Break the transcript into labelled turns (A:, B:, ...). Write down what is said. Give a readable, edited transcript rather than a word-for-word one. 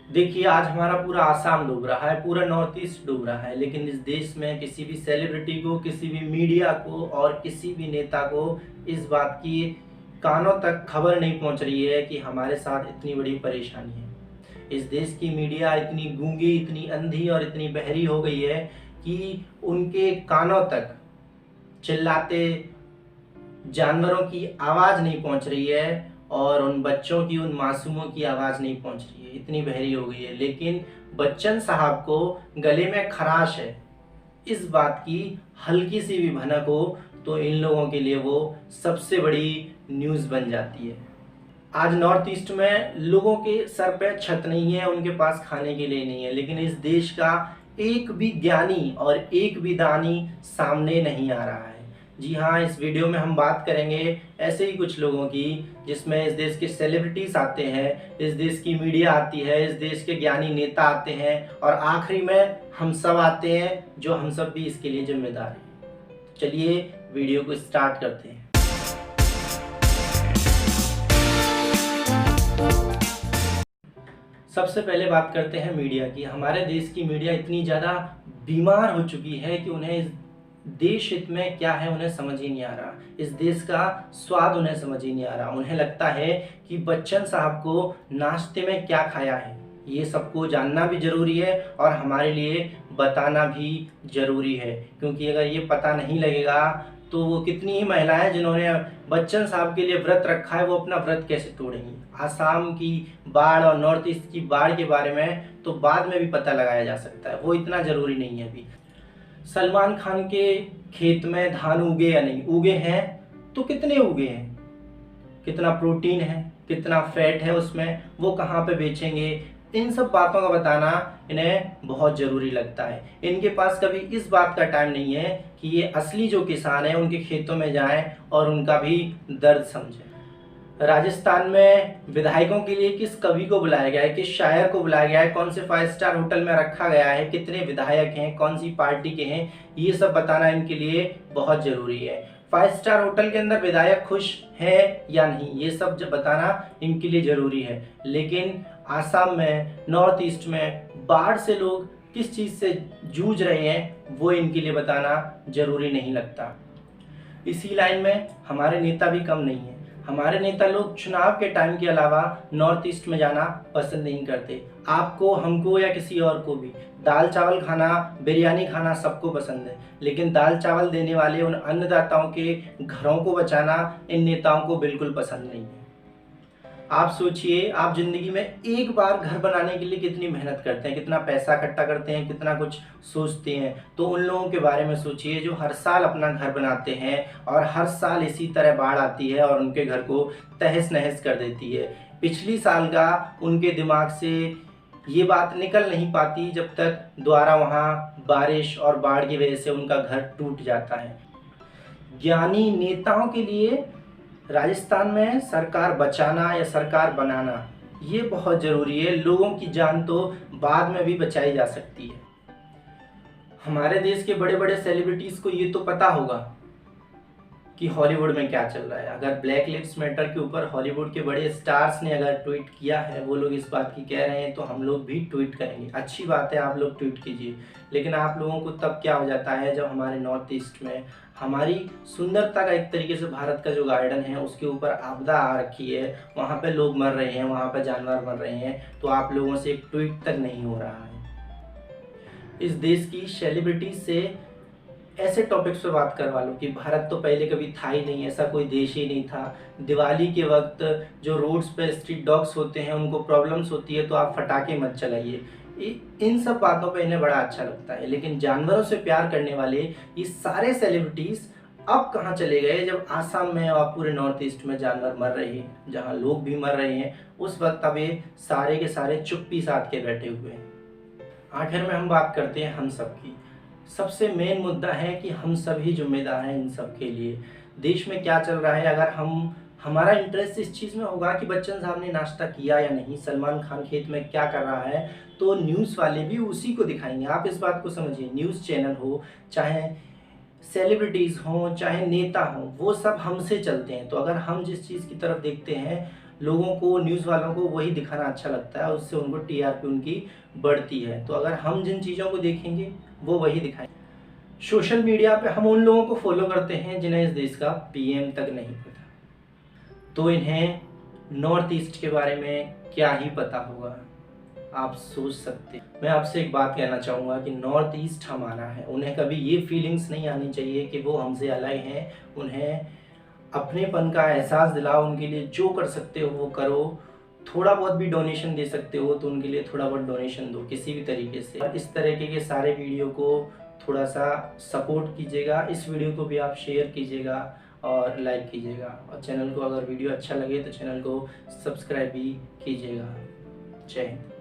A: देखिए, आज हमारा पूरा आसाम डूब रहा है, पूरा नॉर्थ ईस्ट डूब रहा है, लेकिन इस देश में किसी भी सेलिब्रिटी को, किसी भी मीडिया को और किसी भी नेता को इस बात की कानों तक खबर नहीं पहुंच रही है कि हमारे साथ इतनी बड़ी परेशानी है। इस देश की मीडिया इतनी गूंगी, इतनी अंधी और इतनी बहरी हो गई है कि उनके कानों तक चिल्लाते जानवरों की आवाज़ नहीं पहुंच रही है और उन बच्चों की, उन मासूमों की आवाज़ नहीं पहुंच रही है, इतनी बहरी हो गई है। लेकिन बच्चन साहब को गले में खराश है, इस बात की हल्की सी भी भनक हो तो इन लोगों के लिए वो सबसे बड़ी न्यूज़ बन जाती है। आज नॉर्थ ईस्ट में लोगों के सर पे छत नहीं है, उनके पास खाने के लिए नहीं है, लेकिन इस देश का एक भी ज्ञानी और एक भी दानी सामने नहीं आ रहा है। जी हाँ, इस वीडियो में हम बात करेंगे ऐसे ही कुछ लोगों की, जिसमें इस देश के सेलिब्रिटीज आते हैं, इस देश की मीडिया आती है, इस देश के ज्ञानी नेता आते हैं और आखिरी में हम सब आते हैं, जो हम सब भी इसके लिए जिम्मेदार हैं। चलिए वीडियो को स्टार्ट करते हैं। सबसे पहले बात करते हैं मीडिया की। हमारे देश की मीडिया इतनी ज़्यादा बीमार हो चुकी है कि उन्हें इस देश हित में क्या है उन्हें समझ ही नहीं आ रहा। इस देश का स्वाद उन्हें समझ ही नहीं आ रहा। उन्हें लगता है कि बच्चन साहब को नाश्ते में क्या खाया है, ये सबको जानना भी ज़रूरी है और हमारे लिए बताना भी ज़रूरी है, क्योंकि अगर ये पता नहीं लगेगा तो वो कितनी ही महिलाएं जिन्होंने बच्चन साहब के लिए व्रत रखा है, वो अपना व्रत कैसे तोड़ेंगी। आसाम की बाढ़ और नॉर्थ ईस्ट की बाढ़ के बारे में तो बाद में भी पता लगाया जा सकता है, वो इतना ज़रूरी नहीं है अभी। सलमान खान के खेत में धान उगे या नहीं उगे हैं, तो कितने उगे हैं, कितना प्रोटीन है, कितना फैट है उसमें, वो कहाँ पे बेचेंगे, इन सब बातों का बताना इन्हें बहुत ज़रूरी लगता है। इनके पास कभी इस बात का टाइम नहीं है कि ये असली जो किसान हैं उनके खेतों में जाएं और उनका भी दर्द समझें। राजस्थान में विधायकों के लिए किस कवि को बुलाया गया है, किस शायर को बुलाया गया है, कौन से 5 स्टार होटल में रखा गया है, कितने विधायक हैं, कौन सी पार्टी के हैं, ये सब बताना इनके लिए बहुत ज़रूरी है। 5 स्टार होटल के अंदर विधायक खुश है या नहीं, ये सब जब बताना इनके लिए ज़रूरी है। लेकिन आसाम में, नॉर्थ ईस्ट में बाढ़ से लोग किस चीज़ से जूझ रहे हैं, वो इनके लिए बताना ज़रूरी नहीं लगता। इसी लाइन में हमारे नेता भी कम नहीं है। हमारे नेता लोग चुनाव के टाइम के अलावा नॉर्थ ईस्ट में जाना पसंद नहीं करते। आपको, हमको या किसी और को भी दाल चावल खाना, बिरयानी खाना सबको पसंद है, लेकिन दाल चावल देने वाले उन अन्नदाताओं के घरों को बचाना इन नेताओं को बिल्कुल पसंद नहीं है। आप सोचिए, आप जिंदगी में एक बार घर बनाने के लिए कितनी मेहनत करते हैं, कितना पैसा इकट्ठा करते हैं, कितना कुछ सोचते हैं। तो उन लोगों के बारे में सोचिए जो हर साल अपना घर बनाते हैं और हर साल इसी तरह बाढ़ आती है और उनके घर को तहस नहस कर देती है। पिछली साल का उनके दिमाग से ये बात निकल नहीं पाती जब तक दोबारा वहाँ बारिश और बाढ़ की वजह से उनका घर टूट जाता है। ज्ञानी नेताओं के लिए राजस्थान में सरकार बचाना या सरकार बनाना ये बहुत ज़रूरी है। लोगों की जान तो बाद में भी बचाई जा सकती है। हमारे देश के बड़े बड़े सेलिब्रिटीज़ को ये तो पता होगा कि हॉलीवुड में क्या चल रहा है। अगर ब्लैक लिव्स मैटर के ऊपर हॉलीवुड के बड़े स्टार्स ने अगर ट्वीट किया है, वो लोग इस बात की कह रहे हैं, तो हम लोग भी ट्वीट करेंगे। अच्छी बात है, आप लोग ट्वीट कीजिए। लेकिन आप लोगों को तब क्या हो जाता है जब हमारे नॉर्थ ईस्ट में हमारी सुंदरता का, एक तरीके से भारत का जो गार्डन है उसके ऊपर आपदा आ रखी है, वहाँ पे लोग मर रहे हैं, वहाँ पे जानवर मर रहे हैं, तो आप लोगों से एक ट्वीट तक नहीं हो रहा है। इस देश की सेलिब्रिटी से ऐसे टॉपिक्स पे बात करवा लो कि भारत तो पहले कभी था ही नहीं, ऐसा कोई देश ही नहीं था। दिवाली के वक्त जो रोड्स पे स्ट्रीट डॉग्स होते हैं उनको प्रॉब्लम्स होती है, तो आप फटाके मत चलाइए। इन सब बातों पे इन्हें बड़ा अच्छा लगता है। लेकिन जानवरों से प्यार करने वाले ये सारे सेलिब्रिटीज़ अब कहाँ चले गए जब आसाम में और पूरे नॉर्थ ईस्ट में जानवर मर रहे हैं, जहाँ लोग भी मर रहे हैं, उस वक्त अब ये सारे के सारे चुप्पी साध के बैठे हुए हैं। आखिर में हम बात करते हैं हम सब की। सबसे मेन मुद्दा है कि हम सभी जिम्मेदार हैं इन सब के लिए। देश में क्या चल रहा है, अगर हमारा इंटरेस्ट इस चीज़ में होगा कि बच्चन साहब ने नाश्ता किया या नहीं, सलमान खान खेत में क्या कर रहा है, तो न्यूज़ वाले भी उसी को दिखाएंगे। आप इस बात को समझिए, न्यूज़ चैनल हो, चाहे सेलिब्रिटीज़ हों, चाहे नेता हों, वो सब हमसे चलते हैं। तो अगर हम जिस चीज़ की तरफ देखते हैं, लोगों को, न्यूज़ वालों को वही दिखाना अच्छा लगता है, उससे उनको टीआरपी उनकी बढ़ती है। तो अगर हम जिन चीज़ों को देखेंगे वो वही दिखाएंगे। सोशल मीडिया पे हम उन लोगों को फॉलो करते हैं जिन्हें इस देश का पीएम तक नहीं पता, तो इन्हें नॉर्थ ईस्ट के बारे में क्या ही पता होगा, आप सोच सकते हैं। मैं आपसे एक बात कहना चाहूँगा कि नॉर्थ ईस्ट हमारा है। उन्हें कभी ये फीलिंग्स नहीं आनी चाहिए कि वो हमसे अलग हैं। उन्हें अपनेपन का एहसास दिलाओ, उनके लिए जो कर सकते हो वो करो। थोड़ा बहुत भी डोनेशन दे सकते हो तो उनके लिए थोड़ा बहुत डोनेशन दो किसी भी तरीके से। और इस तरीके के सारे वीडियो को थोड़ा सा सपोर्ट कीजिएगा। इस वीडियो को भी आप शेयर कीजिएगा और लाइक कीजिएगा, और चैनल को, अगर वीडियो अच्छा लगे तो चैनल को सब्सक्राइब भी कीजिएगा। जय हिंद।